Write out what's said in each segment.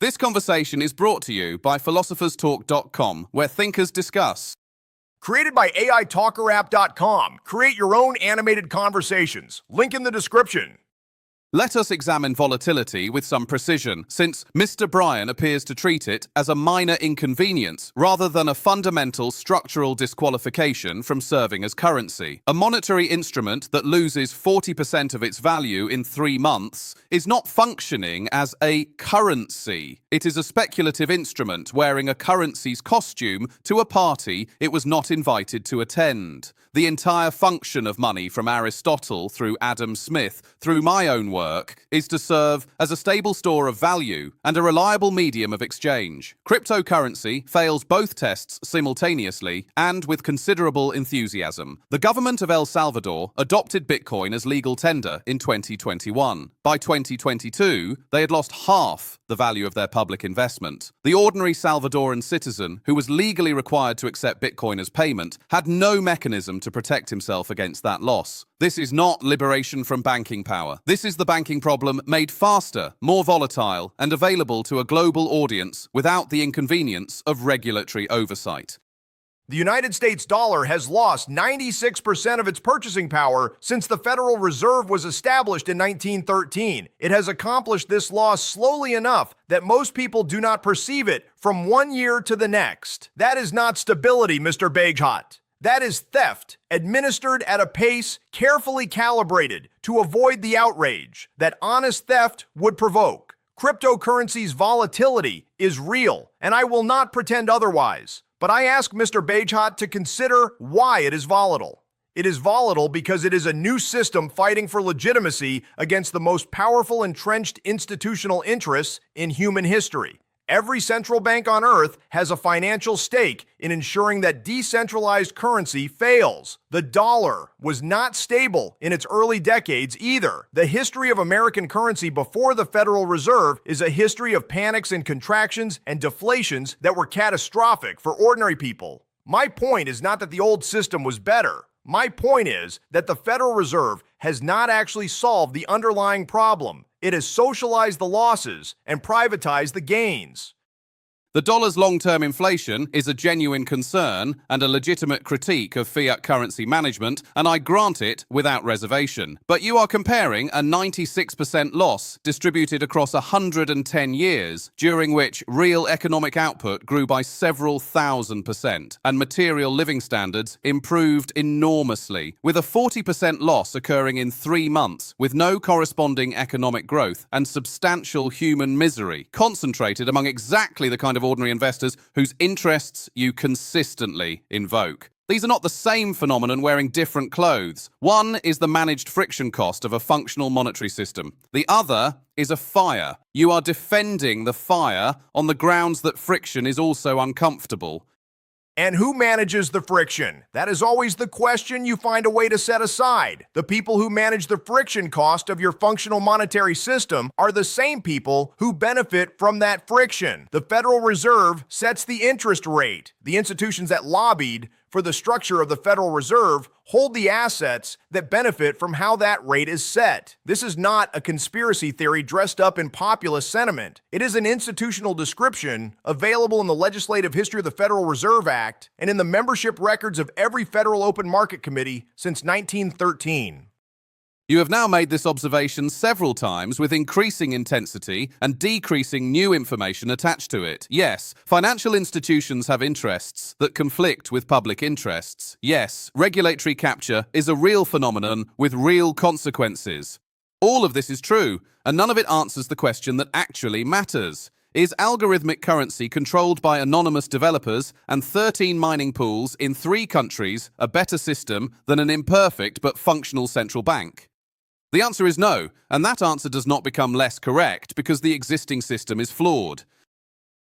This conversation is brought to you by philosopherstalk.com, where thinkers discuss. Created by AITalkerapp.com. Create your own animated conversations. Link in the description. Let us examine volatility with some precision, since Mr. Bryan appears to treat it as a minor inconvenience rather than a fundamental structural disqualification from serving as currency. A monetary instrument that loses 40% of its value in 3 months is not functioning as a currency. It is a speculative instrument wearing a currency's costume to a party it was not invited to attend. The entire function of money, from Aristotle through Adam Smith through my own work, is to serve as a stable store of value and a reliable medium of exchange. Cryptocurrency fails both tests simultaneously and with considerable enthusiasm. The government of El Salvador adopted Bitcoin as legal tender in 2021. By 2022, they had lost half the value of their public investment. The ordinary Salvadoran citizen, who was legally required to accept Bitcoin as payment, had no mechanism to protect himself against that loss. This is not liberation from banking power. This is the banking problem made faster, more volatile, and available to a global audience without the inconvenience of regulatory oversight. The United States dollar has lost 96% of its purchasing power since the Federal Reserve was established in 1913. It has accomplished this loss slowly enough that most people do not perceive it from one year to the next. That is not stability, Mr. Bagehot. That is theft, administered at a pace carefully calibrated to avoid the outrage that honest theft would provoke. Cryptocurrency's volatility is real, and I will not pretend otherwise. But I ask Mr. Bagehot to consider why it is volatile. It is volatile because it is a new system fighting for legitimacy against the most powerful entrenched institutional interests in human history. Every central bank on Earth has a financial stake in ensuring that decentralized currency fails. The dollar was not stable in its early decades either. The history of American currency before the Federal Reserve is a history of panics and contractions and deflations that were catastrophic for ordinary people. My point is not that the old system was better. My point is that the Federal Reserve has not actually solved the underlying problem. It has socialized the losses and privatized the gains. The dollar's long-term inflation is a genuine concern and a legitimate critique of fiat currency management, and I grant it without reservation. But you are comparing a 96% loss distributed across 110 years, during which real economic output grew by several thousand% and material living standards improved enormously, with a 40% loss occurring in 3 months, with no corresponding economic growth and substantial human misery, concentrated among exactly the kind of ordinary investors whose interests you consistently invoke. These are not the same phenomenon wearing different clothes. One is the managed friction cost of a functional monetary system. The other is a fire. You are defending the fire on the grounds that friction is also uncomfortable. And who manages the friction? That is always the question you find a way to set aside. The people who manage the friction cost of your functional monetary system are the same people who benefit from that friction. The Federal Reserve sets the interest rate. The institutions that lobbied for the structure of the Federal Reserve hold the assets that benefit from how that rate is set. This is not a conspiracy theory dressed up in populist sentiment. It is an institutional description available in the legislative history of the Federal Reserve Act and in the membership records of every Federal Open Market Committee since 1913. You have now made this observation several times with increasing intensity and decreasing new information attached to it. Yes, financial institutions have interests that conflict with public interests. Yes, regulatory capture is a real phenomenon with real consequences. All of this is true, and none of it answers the question that actually matters. Is algorithmic currency controlled by anonymous developers and 13 mining pools in 3 countries a better system than an imperfect but functional central bank? The answer is no, and that answer does not become less correct because the existing system is flawed.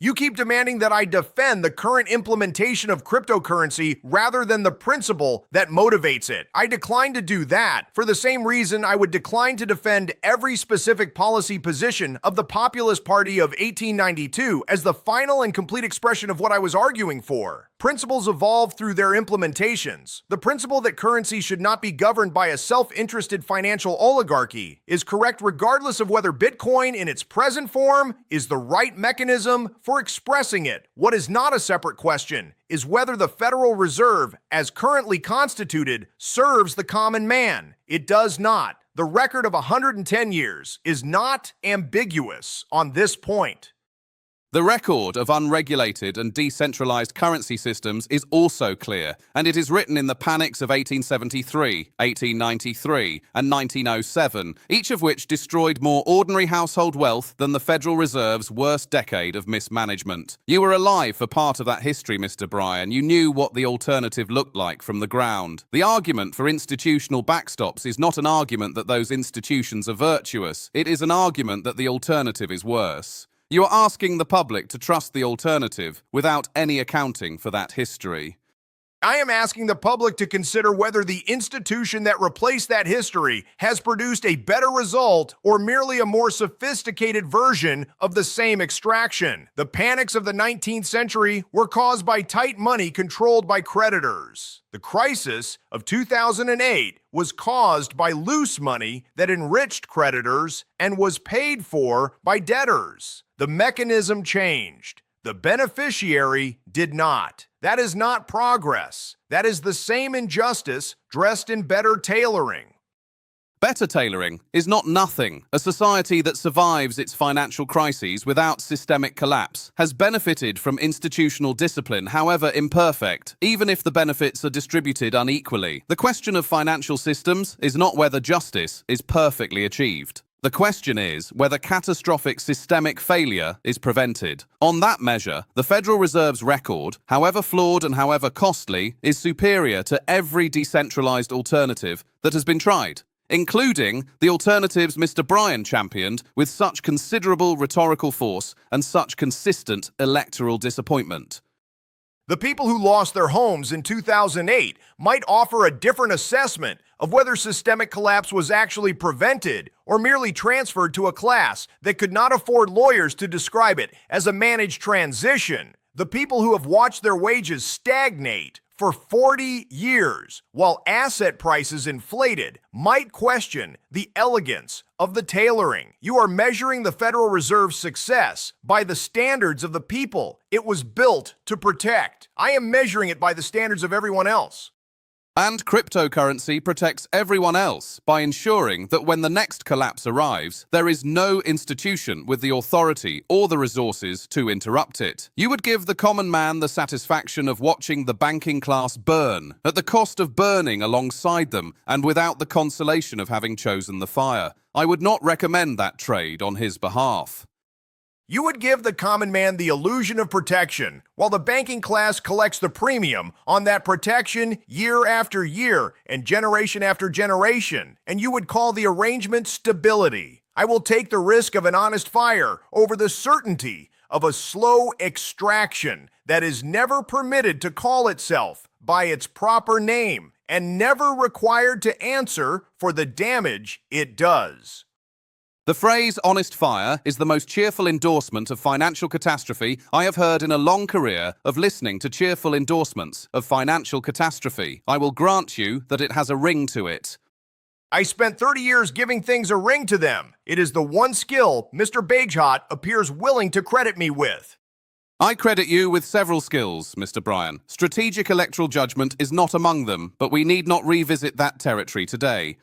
You keep demanding that I defend the current implementation of cryptocurrency rather than the principle that motivates it. I decline to do that for the same reason I would decline to defend every specific policy position of the Populist Party of 1892 as the final and complete expression of what I was arguing for. Principles evolve through their implementations. The principle that currency should not be governed by a self-interested financial oligarchy is correct regardless of whether Bitcoin in its present form is the right mechanism for expressing it. What is not a separate question is whether the Federal Reserve, as currently constituted, serves the common man. It does not. The record of 110 years is not ambiguous on this point. The record of unregulated and decentralized currency systems is also clear, and it is written in the panics of 1873, 1893, and 1907, each of which destroyed more ordinary household wealth than the Federal Reserve's worst decade of mismanagement. You were alive for part of that history, Mr. Bryan. You knew what the alternative looked like from the ground. The argument for institutional backstops is not an argument that those institutions are virtuous. It is an argument that the alternative is worse. You are asking the public to trust the alternative without any accounting for that history. I am asking the public to consider whether the institution that replaced that history has produced a better result or merely a more sophisticated version of the same extraction. The panics of the 19th century were caused by tight money controlled by creditors. The crisis of 2008 was caused by loose money that enriched creditors and was paid for by debtors. The mechanism changed. The beneficiary did not. That is not progress. That is the same injustice dressed in better tailoring. Better tailoring is not nothing. A society that survives its financial crises without systemic collapse has benefited from institutional discipline, however imperfect, even if the benefits are distributed unequally. The question of financial systems is not whether justice is perfectly achieved. The question is whether catastrophic systemic failure is prevented. On that measure, the Federal Reserve's record, however flawed and however costly, is superior to every decentralized alternative that has been tried, including the alternatives Mr. Bryan championed with such considerable rhetorical force and such consistent electoral disappointment. The people who lost their homes in 2008 might offer a different assessment of whether systemic collapse was actually prevented or merely transferred to a class that could not afford lawyers to describe it as a managed transition. The people who have watched their wages stagnate for 40 years while asset prices inflated might question the elegance of the tailoring. You are measuring the Federal Reserve's success by the standards of the people it was built to protect. I am measuring it by the standards of everyone else. And cryptocurrency protects everyone else by ensuring that when the next collapse arrives, there is no institution with the authority or the resources to interrupt it. You would give the common man the satisfaction of watching the banking class burn, at the cost of burning alongside them and without the consolation of having chosen the fire. I would not recommend that trade on his behalf. You would give the common man the illusion of protection, while the banking class collects the premium on that protection year after year and generation after generation, and you would call the arrangement stability. I will take the risk of an honest fire over the certainty of a slow extraction that is never permitted to call itself by its proper name and never required to answer for the damage it does. The phrase honest fire is the most cheerful endorsement of financial catastrophe I have heard in a long career of listening to cheerful endorsements of financial catastrophe. I will grant you that it has a ring to it. I spent 30 years giving things a ring to them. It is the one skill Mr. Bagehot appears willing to credit me with. I credit you with several skills, Mr. Bryan. Strategic electoral judgment is not among them, but we need not revisit that territory today.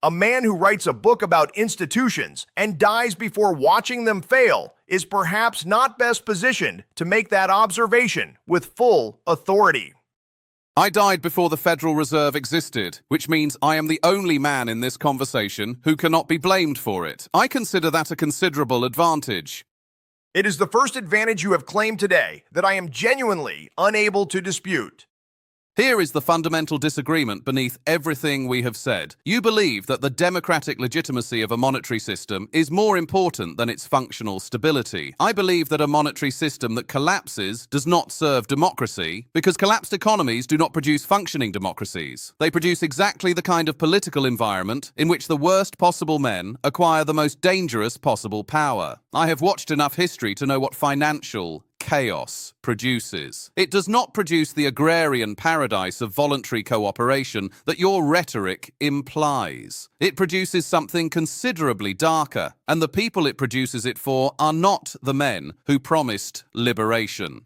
A man who writes a book about institutions and dies before watching them fail is perhaps not best positioned to make that observation with full authority. I died before the Federal Reserve existed, which means I am the only man in this conversation who cannot be blamed for it. I consider that a considerable advantage. It is the first advantage you have claimed today that I am genuinely unable to dispute. Here is the fundamental disagreement beneath everything we have said. You believe that the democratic legitimacy of a monetary system is more important than its functional stability. I believe that a monetary system that collapses does not serve democracy because collapsed economies do not produce functioning democracies. They produce exactly the kind of political environment in which the worst possible men acquire the most dangerous possible power. I have watched enough history to know what financial chaos produces. It does not produce the agrarian paradise of voluntary cooperation that your rhetoric implies. It produces something considerably darker, and the people it produces it for are not the men who promised liberation.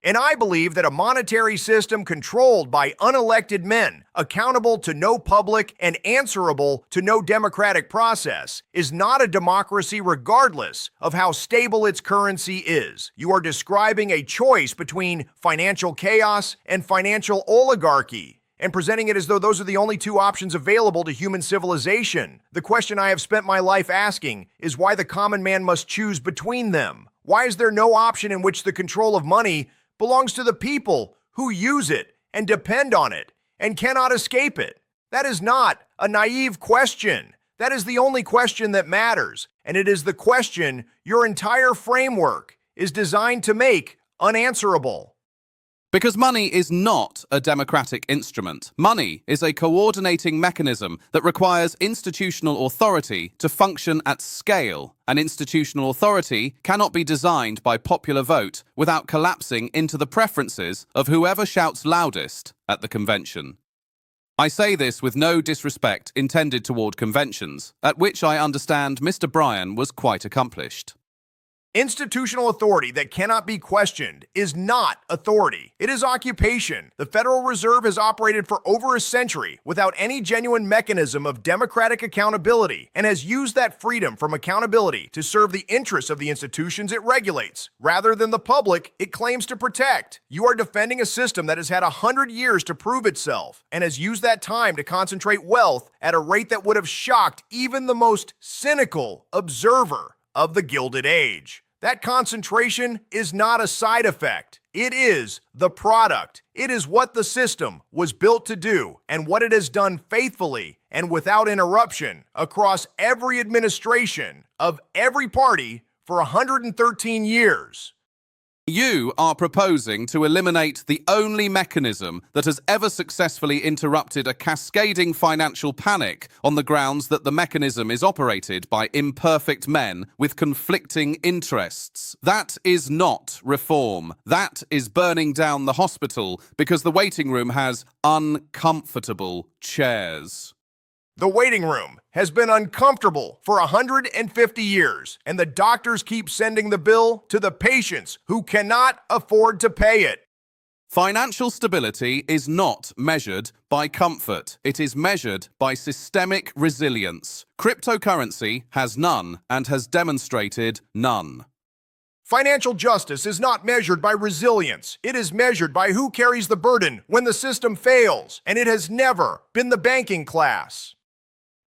And I believe that a monetary system controlled by unelected men, accountable to no public and answerable to no democratic process, is not a democracy regardless of how stable its currency is. You are describing a choice between financial chaos and financial oligarchy, and presenting it as though those are the only two options available to human civilization. The question I have spent my life asking is why the common man must choose between them. Why is there no option in which the control of money belongs to the people who use it and depend on it and cannot escape it? That is not a naive question. That is the only question that matters, and it is the question your entire framework is designed to make unanswerable. Because money is not a democratic instrument. Money is a coordinating mechanism that requires institutional authority to function at scale. An institutional authority cannot be designed by popular vote without collapsing into the preferences of whoever shouts loudest at the convention. I say this with no disrespect intended toward conventions, at which I understand Mr. Bryan was quite accomplished. Institutional authority that cannot be questioned is not authority. It is occupation. The Federal Reserve has operated for over a century without any genuine mechanism of democratic accountability and has used that freedom from accountability to serve the interests of the institutions it regulates, rather than the public it claims to protect. You are defending a system that has had 100 years to prove itself and has used that time to concentrate wealth at a rate that would have shocked even the most cynical observer of the Gilded Age. That concentration is not a side effect. It is the product. It is what the system was built to do and what it has done faithfully and without interruption across every administration of every party for 113 years. You are proposing to eliminate the only mechanism that has ever successfully interrupted a cascading financial panic on the grounds that the mechanism is operated by imperfect men with conflicting interests. That is not reform. That is burning down the hospital because the waiting room has uncomfortable chairs. The waiting room has been uncomfortable for 150 years, and the doctors keep sending the bill to the patients who cannot afford to pay it. Financial stability is not measured by comfort. It is measured by systemic resilience. Cryptocurrency has none and has demonstrated none. Financial justice is not measured by resilience. It is measured by who carries the burden when the system fails, and it has never been the banking class.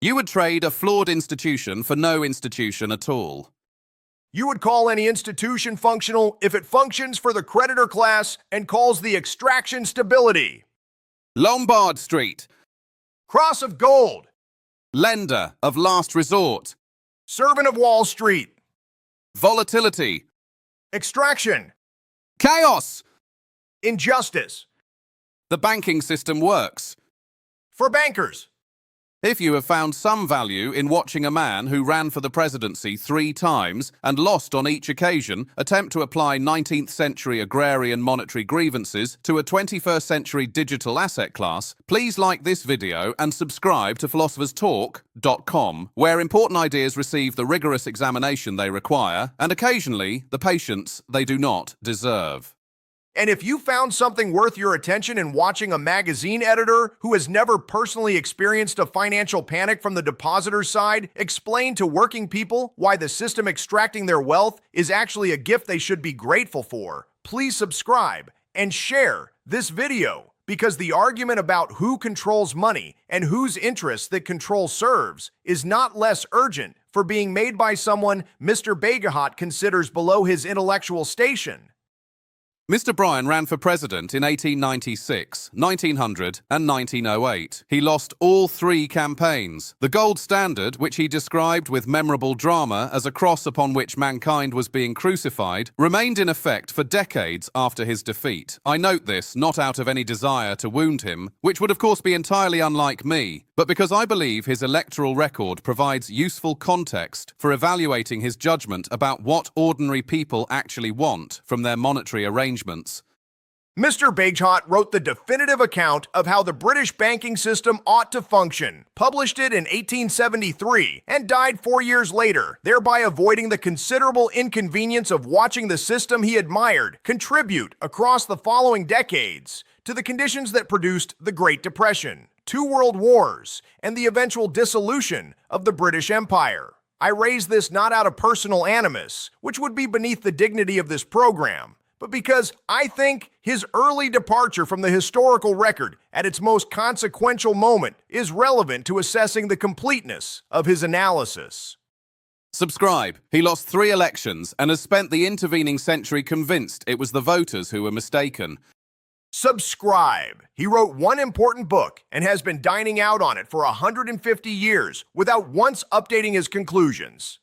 You would trade a flawed institution for no institution at all. You would call any institution functional if it functions for the creditor class and calls the extraction stability. Lombard Street. Cross of gold. Lender of last resort. Servant of Wall Street. Volatility. Extraction. Chaos. Injustice. The banking system works. For bankers. If you have found some value in watching a man who ran for the presidency 3 times and lost on each occasion attempt to apply 19th century agrarian monetary grievances to a 21st century digital asset class, please like this video and subscribe to philosopherstalk.com, where important ideas receive the rigorous examination they require and occasionally the patience they do not deserve. And if you found something worth your attention in watching a magazine editor who has never personally experienced a financial panic from the depositor's side explain to working people why the system extracting their wealth is actually a gift they should be grateful for, please subscribe and share this video, because the argument about who controls money and whose interests that control serves is not less urgent for being made by someone Mr. Bagehot considers below his intellectual station. Mr. Bryan ran for president in 1896, 1900, and 1908. He lost all three campaigns. The gold standard, which he described with memorable drama as a cross upon which mankind was being crucified, remained in effect for decades after his defeat. I note this not out of any desire to wound him, which would of course be entirely unlike me, but because I believe his electoral record provides useful context for evaluating his judgment about what ordinary people actually want from their monetary arrangements. Mr. Bagehot wrote the definitive account of how the British banking system ought to function, published it in 1873, and died 4 years later, thereby avoiding the considerable inconvenience of watching the system he admired contribute across the following decades to the conditions that produced the Great Depression, 2 world wars, and the eventual dissolution of the British Empire. I raise this not out of personal animus, which would be beneath the dignity of this program, but because I think his early departure from the historical record at its most consequential moment is relevant to assessing the completeness of his analysis. Subscribe. He lost 3 elections and has spent the intervening century convinced it was the voters who were mistaken. Subscribe. He wrote one important book and has been dining out on it for 150 years without once updating his conclusions.